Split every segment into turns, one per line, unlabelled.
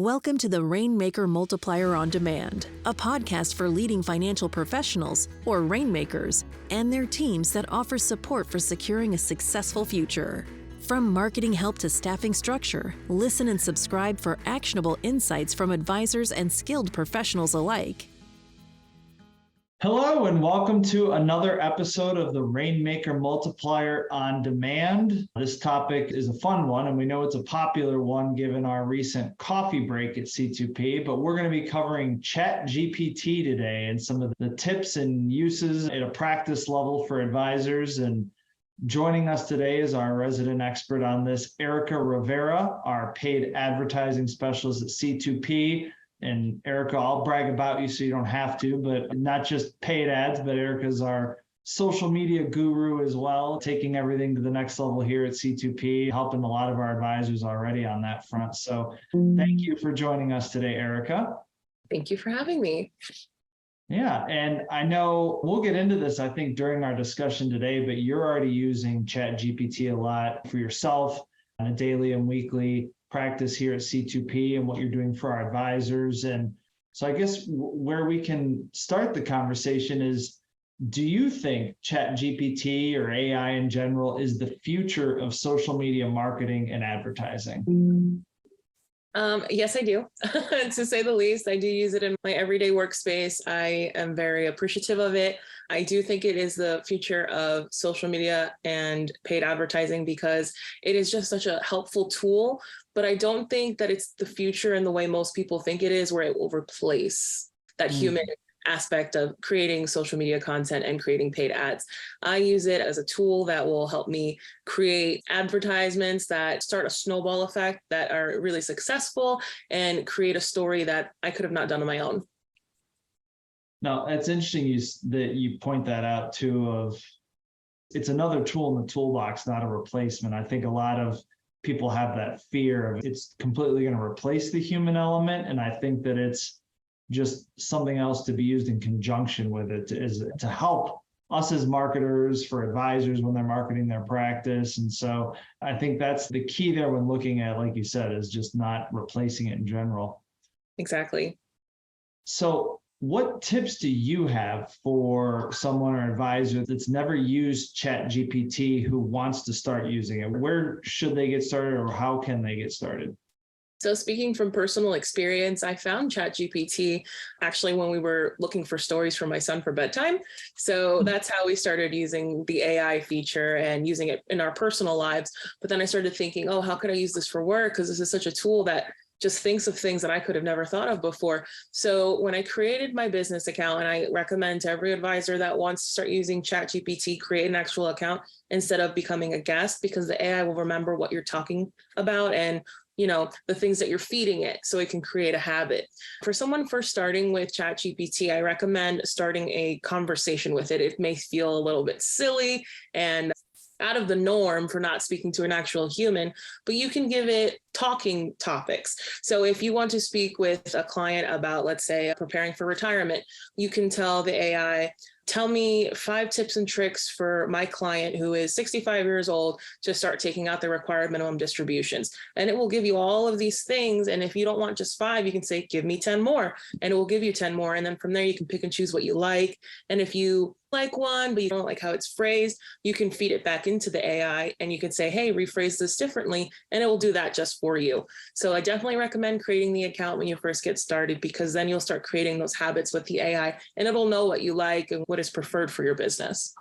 Welcome to the Rainmaker Multiplier on Demand, a podcast for leading financial professionals, or rainmakers, and their teams that offer support for securing a successful future. From marketing help to staffing structure, listen and subscribe for actionable insights from advisors and skilled professionals alike.
Hello and welcome to another episode of the Rainmaker Multiplier on Demand. This topic is a fun one, and we know it's a popular one given our recent coffee break at C2P, but we're going to be covering ChatGPT today and some of the tips and uses at a practice level for advisors. And joining us today is our resident expert on this, Erica Rivera, our paid advertising specialist at C2P. And Erica, I'll brag about you so you don't have to, but not just paid ads, but Erica's our social media guru as well, taking everything to the next level here at C2P, helping a lot of our advisors already on that front. So thank you for joining us today, Erica.
Thank you for having me.
Yeah, and I know we'll get into this, I think, during our discussion today, but you're already using ChatGPT a lot for yourself on a daily and weekly practice here at C2P and what you're doing for our advisors. And so I guess where we can start the conversation is, do you think ChatGPT or AI in general is the future of social media marketing and advertising?
Yes, I do. To say the least, I do use it in my everyday workspace. I am very appreciative of it. I do think it is the future of social media and paid advertising because it is just such a helpful tool, but I don't think that it's the future in the way most people think it is, where it will replace that human aspect of creating social media content and creating paid ads. I use it as a tool that will help me create advertisements that start a snowball effect that are really successful and create a story that I could have not done on my own.
Now, it's interesting that you point that out too, of it's another tool in the toolbox, not a replacement. I think a lot of people have that fear of it's completely going to replace the human element. And I think that it's just something else to be used in conjunction with it is to help us as marketers, for advisors when they're marketing their practice. And so I think that's the key there when looking at, like you said, is just not replacing it in general.
Exactly.
So what tips do you have for someone or advisor that's never used ChatGPT who wants to start using it? Where should they get started, or how can they get started?
So speaking from personal experience, I found ChatGPT actually when we were looking for stories for my son for bedtime. So that's how we started using the AI feature and using it in our personal lives. But then I started thinking, oh, how could I use this for work? Because this is such a tool that just thinks of things that I could have never thought of before. So when I created my business account, and I recommend to every advisor that wants to start using ChatGPT, create an actual account instead of becoming a guest, because the AI will remember what you're talking about and the things that you're feeding it, so it can create a habit. For someone first starting with ChatGPT, I recommend starting a conversation with it. It may feel a little bit silly and out of the norm for not speaking to an actual human, but you can give it talking topics. So if you want to speak with a client about, let's say, preparing for retirement, you can tell the AI, tell me 5 tips and tricks for my client who is 65 years old to start taking out the required minimum distributions. And it will give you all of these things. And if you don't want just 5, you can say, give me 10 more, and it will give you 10 more. And then from there, you can pick and choose what you like. And if you like one, but you don't like how it's phrased, you can feed it back into the AI and you can say, hey, rephrase this differently, and it will do that just for you. So I definitely recommend creating the account when you first get started, because then you'll start creating those habits with the AI and it'll know what you like and what is preferred for your business.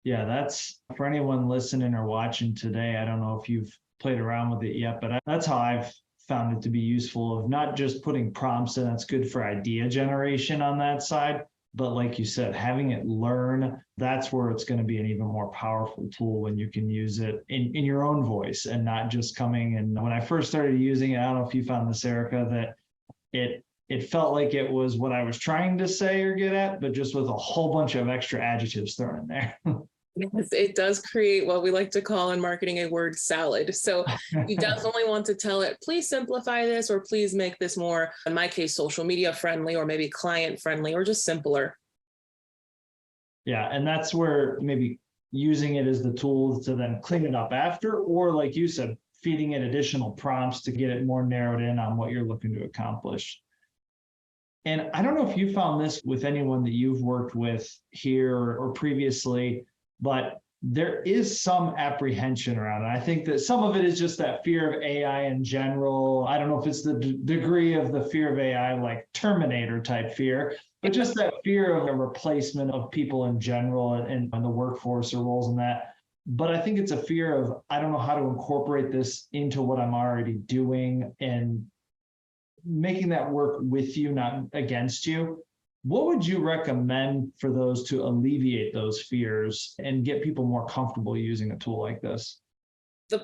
Yeah, that's for anyone listening or watching today. I don't know if you've played around with it yet, but that's how I've found it to be useful, of not just putting prompts in that's good for idea generation on that side, but like you said, having it learn, that's where it's going to be an even more powerful tool when you can use it in your own voice and not just coming. And when I first started using it, I don't know if you found this, Erica, that it felt like it was what I was trying to say or get at, but just with a whole bunch of extra adjectives thrown in there.
Yes, it does create what we like to call in marketing a word salad. So you definitely want to tell it, please simplify this, or please make this more, in my case, social media friendly, or maybe client friendly, or just simpler.
Yeah, and that's where maybe using it as the tool to then clean it up after, or like you said, feeding it additional prompts to get it more narrowed in on what you're looking to accomplish. And I don't know if you found this with anyone that you've worked with here or previously, but there is some apprehension around it. I think that some of it is just that fear of AI in general. I don't know if it's the degree of the fear of AI, like Terminator type fear, but just that fear of a replacement of people in general and the workforce or roles in that. But I think it's a fear of, I don't know how to incorporate this into what I'm already doing and making that work with you, not against you. What would you recommend for those to alleviate those fears and get people more comfortable using a tool like this?
The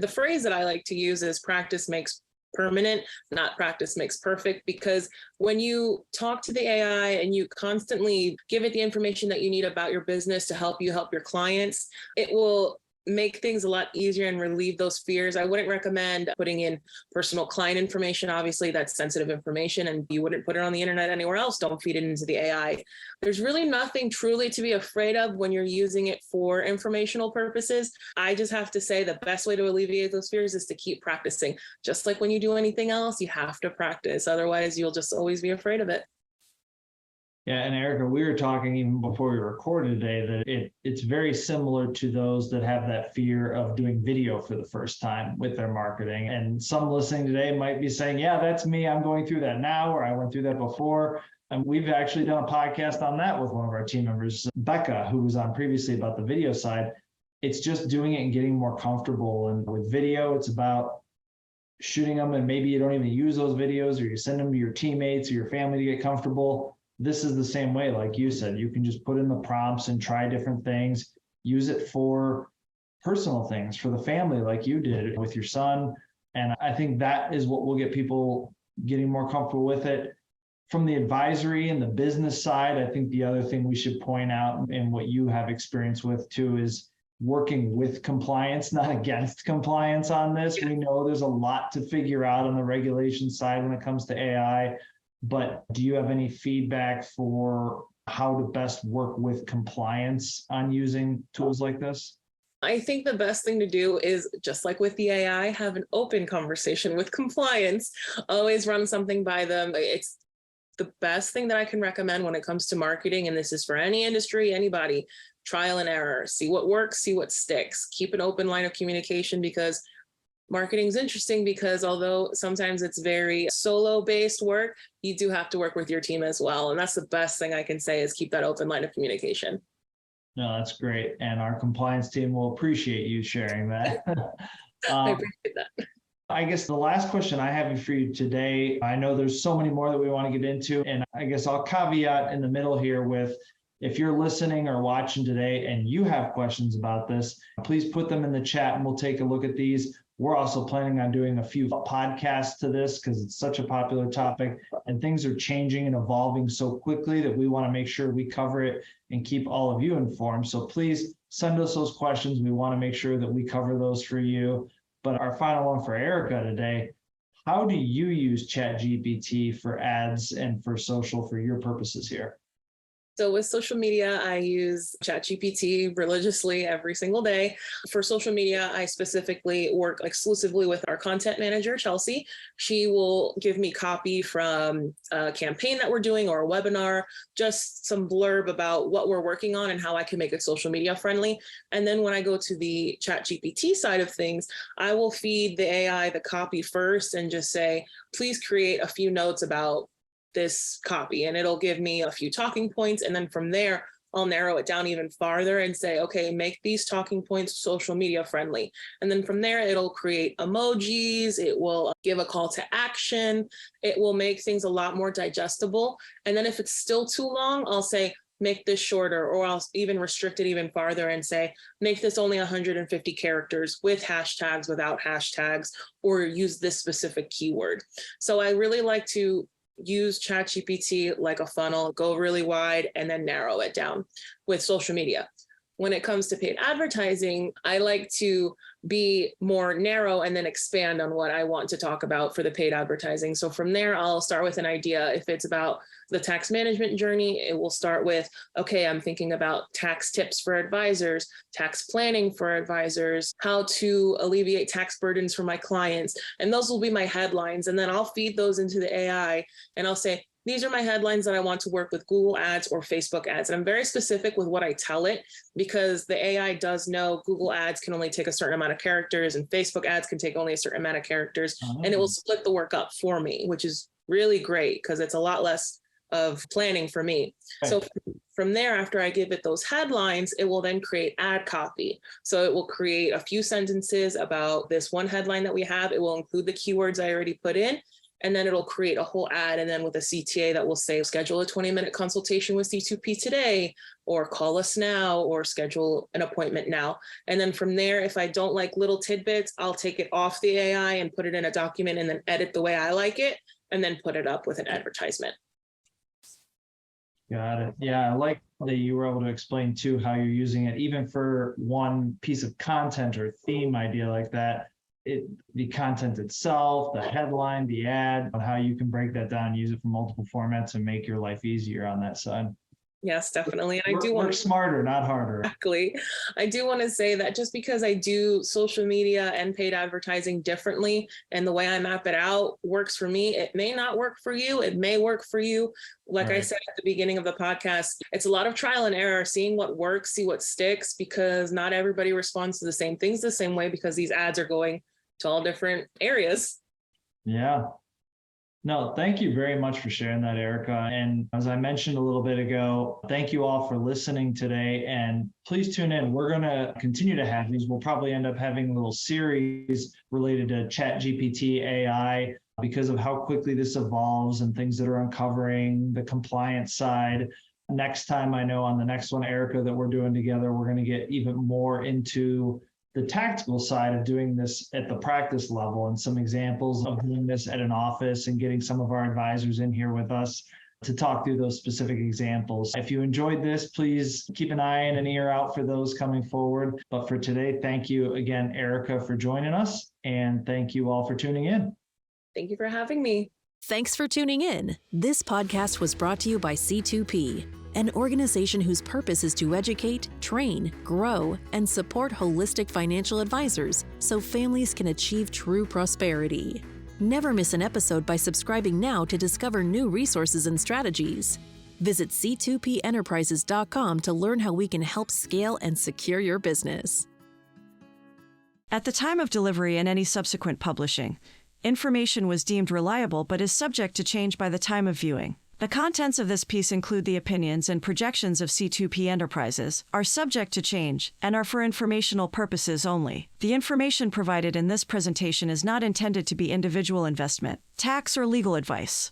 phrase that I like to use is practice makes permanent, not practice makes perfect, because when you talk to the AI and you constantly give it the information that you need about your business to help you help your clients, it will make things a lot easier and relieve those fears. I wouldn't recommend putting in personal client information. Obviously, that's sensitive information and you wouldn't put it on the internet anywhere else. Don't feed it into the AI. There's really nothing truly to be afraid of when you're using it for informational purposes. I just have to say the best way to alleviate those fears is to keep practicing. Just like when you do anything else, you have to practice. Otherwise, you'll just always be afraid of it.
Yeah, and Erica, we were talking even before we recorded today that it's very similar to those that have that fear of doing video for the first time with their marketing. And some listening today might be saying, yeah, that's me. I'm going through that now, or I went through that before. And we've actually done a podcast on that with one of our team members, Becca, who was on previously about the video side. It's just doing it and getting more comfortable. And with video, it's about shooting them and maybe you don't even use those videos or you send them to your teammates or your family to get comfortable. This is the same way, like you said, you can just put in the prompts and try different things, use it for personal things, for the family, like you did with your son. And I think that is what will get people getting more comfortable with it. From the advisory and the business side, I think the other thing we should point out and what you have experience with too is working with compliance, not against compliance on this. We know there's a lot to figure out on the regulation side when it comes to AI. But do you have any feedback for how to best work with compliance on using tools like this?
I think the best thing to do is, just like with the AI, have an open conversation with compliance. Always run something by them. It's the best thing that I can recommend when it comes to marketing, and this is for any industry, anybody. Trial and error. See what works, see what sticks. Keep an open line of communication, because marketing is interesting, because although sometimes it's very solo-based work, you do have to work with your team as well. And that's the best thing I can say, is keep that open line of communication.
No, that's great. And our compliance team will appreciate you sharing that.
I appreciate that.
I guess the last question I have for you today, I know there's so many more that we want to get into, and I guess I'll caveat in the middle here with, if you're listening or watching today and you have questions about this, please put them in the chat and we'll take a look at these. We're also planning on doing a few podcasts to this because it's such a popular topic and things are changing and evolving so quickly that we want to make sure we cover it and keep all of you informed. So please send us those questions. We want to make sure that we cover those for you. But our final one for Erica today, how do you use ChatGPT for ads and for social for your purposes here?
So with social media, I use ChatGPT religiously every single day. For social media, I specifically work exclusively with our content manager, Chelsea. She will give me copy from a campaign that we're doing or a webinar, just some blurb about what we're working on and how I can make it social media friendly. And then when I go to the ChatGPT side of things, I will feed the AI the copy first and just say, please create a few notes about this copy, and it'll give me a few talking points. And then from there, I'll narrow it down even farther and say, okay, make these talking points social media friendly. And then from there, it'll create emojis. It will give a call to action. It will make things a lot more digestible. And then if it's still too long, I'll say, make this shorter, or I'll even restrict it even farther and say, make this only 150 characters with hashtags, without hashtags, or use this specific keyword. So I really like to use ChatGPT like a funnel, go really wide and then narrow it down. With social media, when it comes to paid advertising, I like to be more narrow and then expand on what I want to talk about for the paid advertising. So from there, I'll start with an idea. If it's about the tax management journey, it will start with, okay, I'm thinking about tax tips for advisors, tax planning for advisors, how to alleviate tax burdens for my clients. And those will be my headlines. And then I'll feed those into the AI and I'll say, these are my headlines that I want to work with Google ads or Facebook ads. And I'm very specific with what I tell it because the AI does know Google ads can only take a certain amount of characters and Facebook ads can take only a certain amount of characters. And it will split the work up for me, which is really great because it's a lot less of planning for me.
Right.
So from there, after I give it those headlines, it will then create ad copy. So it will create a few sentences about this one headline that we have. It will include the keywords I already put in. And then it'll create a whole ad. And then with a CTA that will say, schedule a 20-minute consultation with C2P today, or call us now, or schedule an appointment now. And then from there, if I don't like little tidbits, I'll take it off the AI and put it in a document and then edit the way I like it, and then put it up with an advertisement.
Got it. Yeah, I like that you were able to explain too how you're using it, even for one piece of content or theme idea like that. The content itself, the headline, the ad, how you can break that down, use it for multiple formats and make your life easier on that side.
Yes, definitely. And I do
work smarter, not harder.
Exactly. I do want to say that just because I do social media and paid advertising differently and the way I map it out works for me, it may not work for you. It may work for you. Like I said at the beginning of the podcast, it's a lot of trial and error, seeing what works, see what sticks, because not everybody responds to the same things the same way because these ads are going to all different areas.
Yeah. No, thank you very much for sharing that, Erica. And as I mentioned a little bit ago, thank you all for listening today. And please tune in. We're going to continue to have these. We'll probably end up having a little series related to ChatGPT AI because of how quickly this evolves and things that are uncovering the compliance side. Next time, I know on the next one, Erica, that we're doing together, we're going to get even more into the tactical side of doing this at the practice level and some examples of doing this at an office and getting some of our advisors in here with us to talk through those specific examples. If you enjoyed this, please keep an eye and an ear out for those coming forward. But for today, thank you again, Erica, for joining us. And thank you all for tuning in.
Thank you for having me.
Thanks for tuning in. This podcast was brought to you by C2P, an organization whose purpose is to educate, train, grow, and support holistic financial advisors so families can achieve true prosperity. Never miss an episode by subscribing now to discover new resources and strategies. Visit C2PEnterprises.com to learn how we can help scale and secure your business.
At the time of delivery and any subsequent publishing, information was deemed reliable but is subject to change by the time of viewing. The contents of this piece include the opinions and projections of C2P Enterprises, are subject to change, and are for informational purposes only. The information provided in this presentation is not intended to be individual investment, tax, or legal advice.